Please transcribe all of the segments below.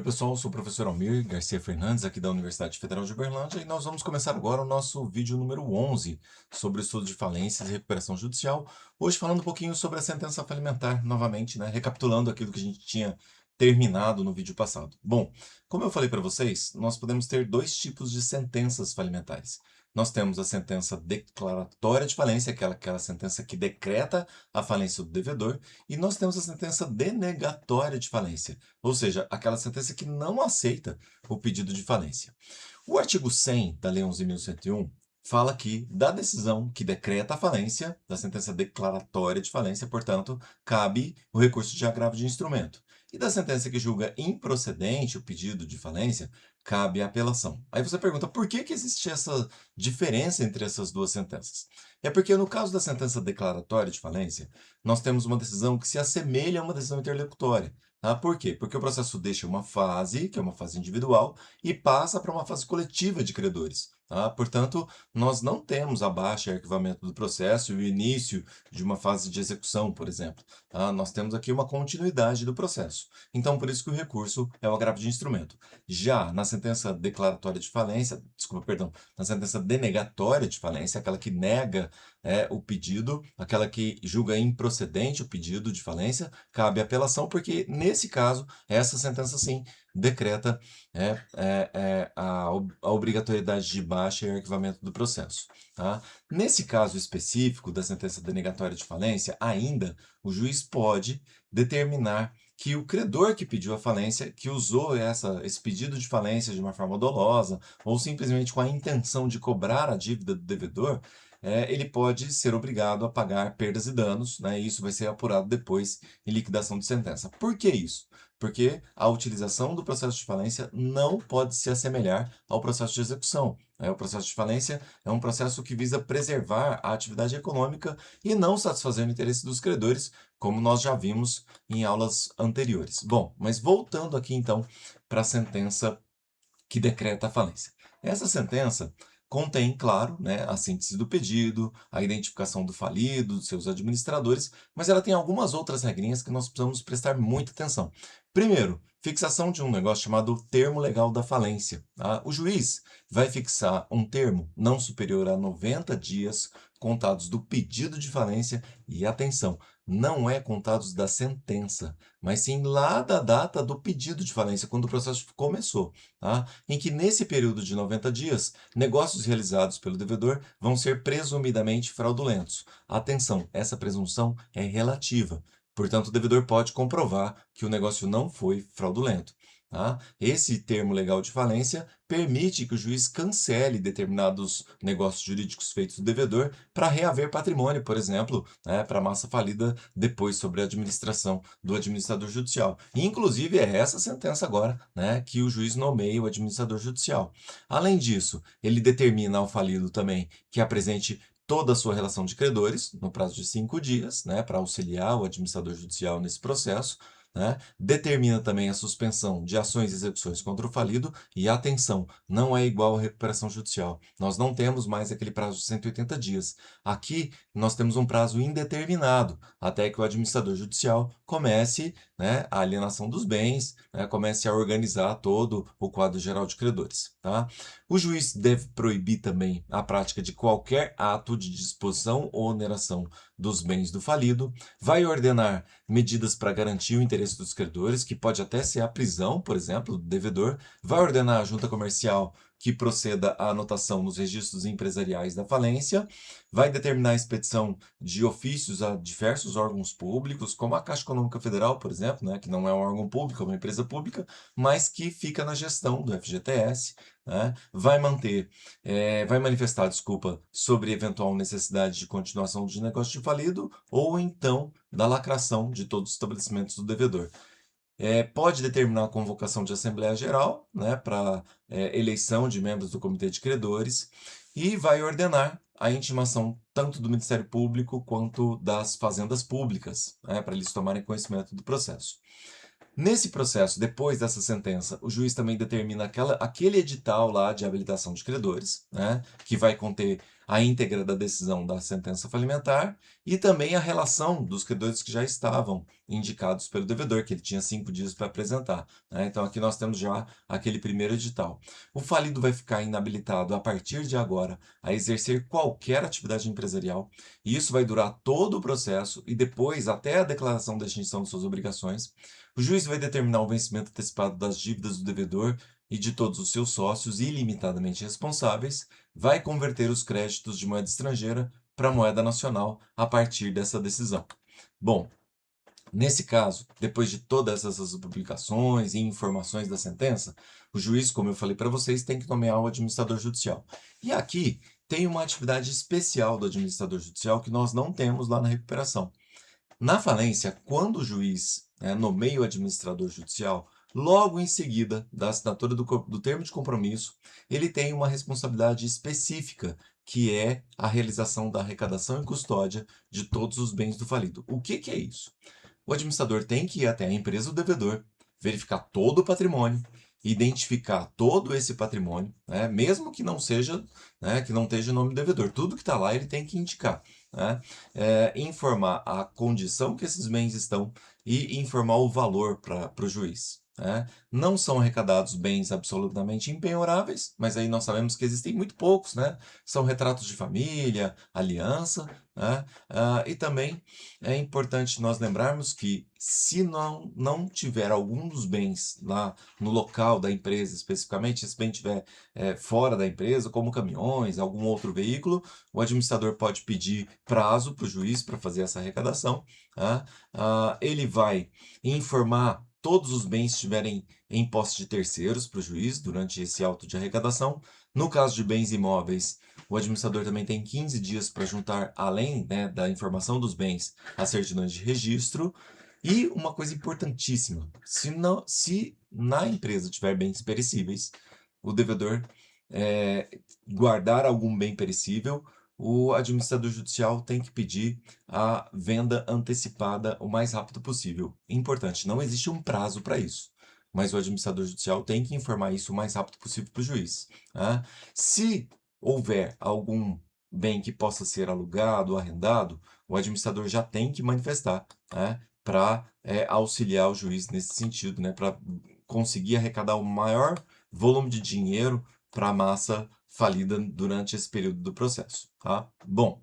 pessoal, eu sou o professor Almir Garcia Fernandes, aqui da Universidade Federal de Uberlândia, e nós vamos começar agora o nosso vídeo número 11 sobre o estudo de falências e recuperação judicial. Hoje falando um pouquinho sobre a sentença falimentar, novamente, né, recapitulando aquilo que a gente tinha terminado no vídeo passado. Bom, como eu falei para vocês, nós podemos ter dois tipos de sentenças falimentares. Nós temos a sentença declaratória de falência, aquela sentença que decreta a falência do devedor, e nós temos a sentença denegatória de falência, ou seja, aquela sentença que não aceita o pedido de falência. O artigo 100 da Lei 11.101 fala que, da decisão que decreta a falência, da sentença declaratória de falência, portanto, cabe o recurso de agravo de instrumento. E da sentença que julga improcedente o pedido de falência, cabe a apelação. Aí você pergunta, por que existe essa diferença entre essas duas sentenças? É porque, no caso da sentença declaratória de falência, nós temos uma decisão que se assemelha a uma decisão interlocutória. Tá? Por quê? Porque o processo deixa uma fase, que é uma fase individual, e passa para uma fase coletiva de credores. Tá? Portanto, nós não temos a baixa e arquivamento do processo e o início de uma fase de execução, por exemplo. Tá? Nós temos aqui uma continuidade do processo. Então, por isso que o recurso é o agravo de instrumento. Já na sentença declaratória de falência, desculpa, perdão, na sentença denegatória de falência, aquela que nega o pedido, aquela que julga improcedente o pedido de falência, cabe apelação, porque, nesse caso, essa sentença, sim, decreta a obrigatoriedade de baixa e arquivamento do processo. Tá? Nesse caso específico da sentença denegatória de falência, ainda o juiz pode determinar que o credor que pediu a falência, que usou esse pedido de falência de uma forma dolosa ou simplesmente com a intenção de cobrar a dívida do devedor, ele pode ser obrigado a pagar perdas e danos, né? E isso vai ser apurado depois em liquidação de sentença. Por que isso? Porque a utilização do processo de falência não pode se assemelhar ao processo de execução. O processo de falência é um processo que visa preservar a atividade econômica e não satisfazer o interesse dos credores, como nós já vimos em aulas anteriores. Bom, mas voltando aqui então para a sentença que decreta a falência. Essa sentença contém, claro, né, a síntese do pedido, a identificação do falido, dos seus administradores, mas ela tem algumas outras regrinhas que nós precisamos prestar muita atenção. Primeiro, fixação de um negócio chamado termo legal da falência. Tá? O juiz vai fixar um termo não superior a 90 dias contados do pedido de falência e, atenção, não é contados da sentença, mas sim lá da data do pedido de falência, quando o processo começou. Tá? Em que, nesse período de 90 dias, negócios realizados pelo devedor vão ser presumidamente fraudulentos. Atenção, essa presunção é relativa. Portanto, o devedor pode comprovar que o negócio não foi fraudulento. Tá? Esse termo legal de falência permite que o juiz cancele determinados negócios jurídicos feitos do devedor para reaver patrimônio, por exemplo, né, para a massa falida depois sobre a administração do administrador judicial. E, inclusive, é essa sentença agora, né, que o juiz nomeia o administrador judicial. Além disso, ele determina ao falido também que apresente toda a sua relação de credores, no prazo de 5 dias, né, para auxiliar o administrador judicial nesse processo, né? Determina também a suspensão de ações e execuções contra o falido e, atenção, não é igual à recuperação judicial. Nós não temos mais aquele prazo de 180 dias. Aqui, nós temos um prazo indeterminado, até que o administrador judicial comece, né, a alienação dos bens, né, comece a organizar todo o quadro geral de credores. Tá? O juiz deve proibir também a prática de qualquer ato de disposição ou oneração dos bens do falido, vai ordenar medidas para garantir o interesse dos credores, que pode até ser a prisão, por exemplo, do devedor, vai ordenar a junta comercial que proceda à anotação nos registros empresariais da falência, vai determinar a expedição de ofícios a diversos órgãos públicos, como a Caixa Econômica Federal, por exemplo, né, que não é um órgão público, é uma empresa pública, mas que fica na gestão do FGTS, né, vai manifestar, desculpa, sobre eventual necessidade de continuação de negócio de falido ou então da lacração de todos os estabelecimentos do devedor. Pode determinar a convocação de Assembleia Geral, né, para eleição de membros do Comitê de Credores e vai ordenar a intimação tanto do Ministério Público quanto das fazendas públicas, né, para eles tomarem conhecimento do processo. Nesse processo, depois dessa sentença, o juiz também determina aquele edital lá de habilitação de credores, né, que vai conter a íntegra da decisão da sentença falimentar e também a relação dos credores que já estavam indicados pelo devedor, que ele tinha 5 dias para apresentar, né? Então, aqui nós temos já aquele primeiro edital. O falido vai ficar inabilitado a partir de agora a exercer qualquer atividade empresarial, e isso vai durar todo o processo e depois até a declaração da extinção de suas obrigações. O juiz vai determinar o vencimento antecipado das dívidas do devedor e de todos os seus sócios ilimitadamente responsáveis, vai converter os créditos de moeda estrangeira para moeda nacional a partir dessa decisão. Bom, nesse caso, depois de todas essas publicações e informações da sentença, o juiz, como eu falei para vocês, tem que nomear o administrador judicial. E aqui tem uma atividade especial do administrador judicial que nós não temos lá na recuperação. Na falência, quando o juiz nomeia o administrador judicial, logo em seguida da assinatura do termo de compromisso, ele tem uma responsabilidade específica, que é a realização da arrecadação e custódia de todos os bens do falido. O que é isso? O administrador tem que ir até a empresa do devedor, verificar todo o patrimônio, identificar todo esse patrimônio, né, mesmo que não seja, né, que não esteja o nome do devedor. Tudo que está lá ele tem que indicar, né, informar a condição que esses bens estão e informar o valor para o juiz, né. Não são arrecadados bens absolutamente impenhoráveis, mas aí nós sabemos que existem muito poucos, né? São retratos de família, aliança, né? E também é importante nós lembrarmos que, se não tiver algum dos bens lá no local da empresa especificamente, se esse bem estiver fora da empresa, como caminhões, algum outro veículo, o administrador pode pedir prazo para o juiz para fazer essa arrecadação, tá? Ele vai informar todos os bens que estiverem em posse de terceiros para o juiz durante esse auto de arrecadação. No caso de bens imóveis, o administrador também tem 15 dias para juntar, além, né, da informação dos bens, as certidões de registro. E uma coisa importantíssima, se na empresa tiver bens perecíveis, o devedor guardar algum bem perecível, o administrador judicial tem que pedir a venda antecipada o mais rápido possível. Importante, não existe um prazo para isso, mas o administrador judicial tem que informar isso o mais rápido possível para o juiz, tá? Se houver algum bem que possa ser alugado ou arrendado, o administrador já tem que manifestar, né, para auxiliar o juiz nesse sentido, né, para conseguir arrecadar o maior volume de dinheiro para a massa falida durante esse período do processo, tá? Bom,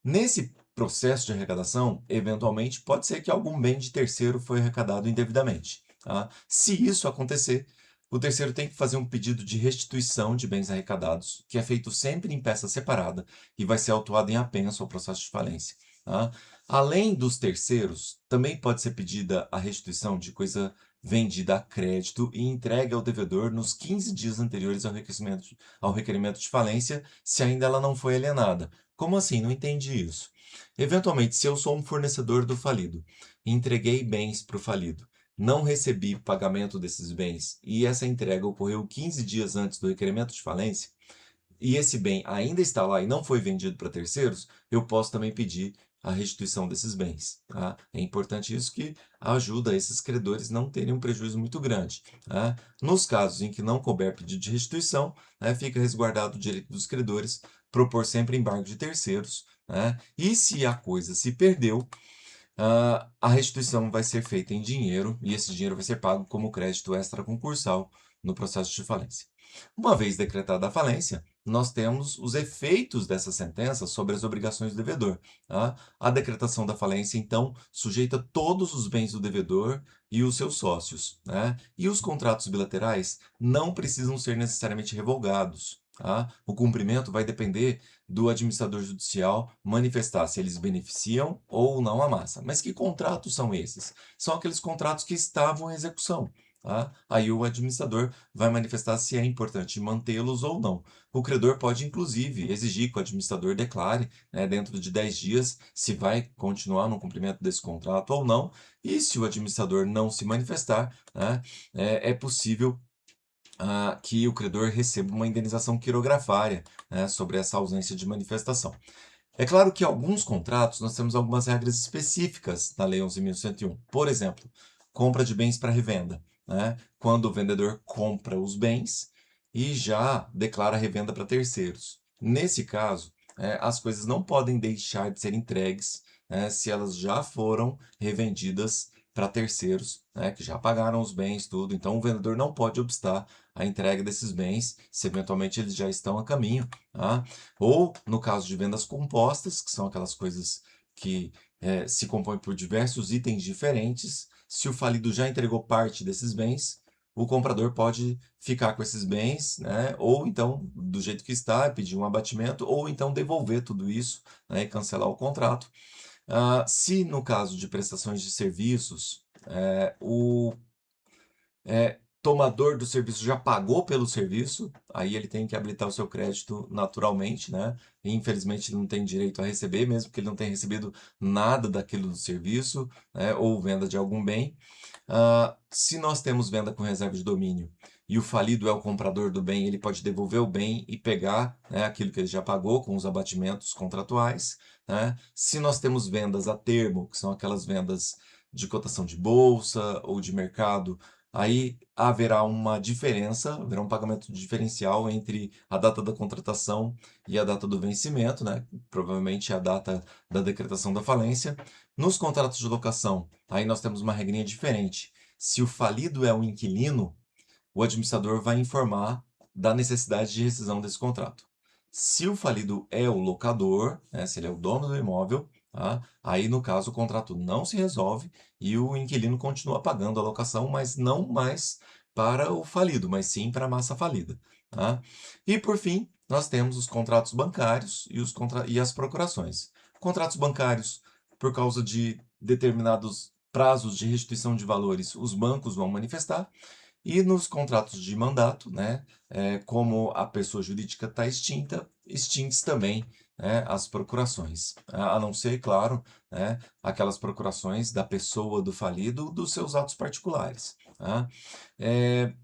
nesse processo de arrecadação, eventualmente pode ser que algum bem de terceiro foi arrecadado indevidamente, tá? Se isso acontecer, o terceiro tem que fazer um pedido de restituição de bens arrecadados, que é feito sempre em peça separada e vai ser autuado em apenso ao processo de falência, tá? Além dos terceiros, também pode ser pedida a restituição de coisa vendida a crédito e entregue ao devedor nos 15 dias anteriores ao requerimento de falência, se ainda ela não foi alienada. Como assim? Não entendi isso. Eventualmente, se eu sou um fornecedor do falido, entreguei bens para o falido, não recebi pagamento desses bens e essa entrega ocorreu 15 dias antes do requerimento de falência, e esse bem ainda está lá e não foi vendido para terceiros, eu posso também pedir a restituição desses bens, tá? É importante isso, que ajuda esses credores não terem um prejuízo muito grande, tá? Nos casos em que não couber pedido de restituição, né, fica resguardado o direito dos credores propor sempre embargo de terceiros, né? E se a coisa se perdeu, a restituição vai ser feita em dinheiro e esse dinheiro vai ser pago como crédito extraconcursal no processo de falência. Uma vez decretada a falência, nós temos os efeitos dessa sentença sobre as obrigações do devedor, tá? A decretação da falência, então, sujeita todos os bens do devedor e os seus sócios, né? E os contratos bilaterais não precisam ser necessariamente revogados, tá? O cumprimento vai depender do administrador judicial manifestar se eles beneficiam ou não a massa. Mas que contratos são esses? São aqueles contratos que estavam em execução, tá? Aí o administrador vai manifestar se é importante mantê-los ou não. O credor pode, inclusive, exigir que o administrador declare, né, dentro de 10 dias, se vai continuar no cumprimento desse contrato ou não. E se o administrador não se manifestar, né, é possível que o credor receba uma indenização quirografária, né, sobre essa ausência de manifestação. É claro que alguns contratos nós temos algumas regras específicas na Lei 11.101. Por exemplo, compra de bens para revenda, né? Quando o vendedor compra os bens e já declara a revenda para terceiros. Nesse caso, as coisas não podem deixar de ser entregues, né, se elas já foram revendidas para terceiros, né, que já pagaram os bens, tudo. Então, o vendedor não pode obstar a entrega desses bens, se eventualmente eles já estão a caminho, tá? Ou, no caso de vendas compostas, que são aquelas coisas que se compõem por diversos itens diferentes, se o falido já entregou parte desses bens, o comprador pode ficar com esses bens, né? Ou então, do jeito que está, pedir um abatimento, ou então devolver tudo isso, né? E cancelar o contrato. Se no caso de prestações de serviços, o tomador do serviço já pagou pelo serviço, aí ele tem que habilitar o seu crédito naturalmente, né? E, infelizmente, ele não tem direito a receber, mesmo que ele não tenha recebido nada daquilo do serviço, né? Ou venda de algum bem. Se nós temos venda com reserva de domínio e o falido é o comprador do bem, ele pode devolver o bem e pegar, né, aquilo que ele já pagou com os abatimentos contratuais, né? Se nós temos vendas a termo, que são aquelas vendas de cotação de bolsa ou de mercado, aí haverá uma diferença, haverá um pagamento diferencial entre a data da contratação e a data do vencimento, né? Provavelmente a data da decretação da falência. Nos contratos de locação, aí nós temos uma regrinha diferente. Se o falido é o inquilino, o administrador vai informar da necessidade de rescisão desse contrato. Se o falido é o locador, né, se ele é o dono do imóvel, tá? Aí, no caso, o contrato não se resolve e o inquilino continua pagando a locação, mas não mais para o falido, mas sim para a massa falida. Tá? E, por fim, nós temos os contratos bancários e as procurações. Contratos bancários, por causa de determinados prazos de restituição de valores, os bancos vão manifestar. E nos contratos de mandato, né, como a pessoa jurídica está extinta, extingue-se também, né, as procurações. A não ser, claro, né, aquelas procurações da pessoa do falido dos seus atos particulares. Tá?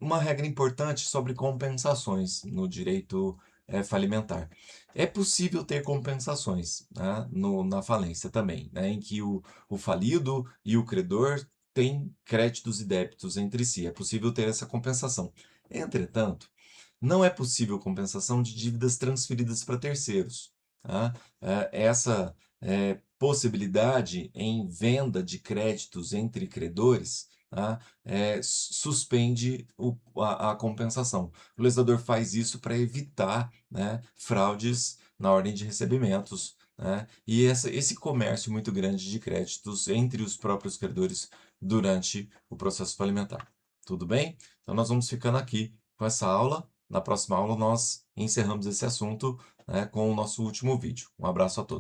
Uma regra importante sobre compensações no direito falimentar. É possível ter compensações, tá, na falência também, né, em que o falido e o credor têm créditos e débitos entre si. É possível ter essa compensação. Entretanto, não é possível compensação de dívidas transferidas para terceiros. Tá? Essa possibilidade em venda de créditos entre credores, tá? Suspende a compensação. O legislador faz isso para evitar, né, fraudes na ordem de recebimentos, né? E esse comércio muito grande de créditos entre os próprios credores durante o processo falimentar. Tudo bem? Então, nós vamos ficando aqui com essa aula. Na próxima aula, nós encerramos esse assunto, né, com o nosso último vídeo. Um abraço a todos.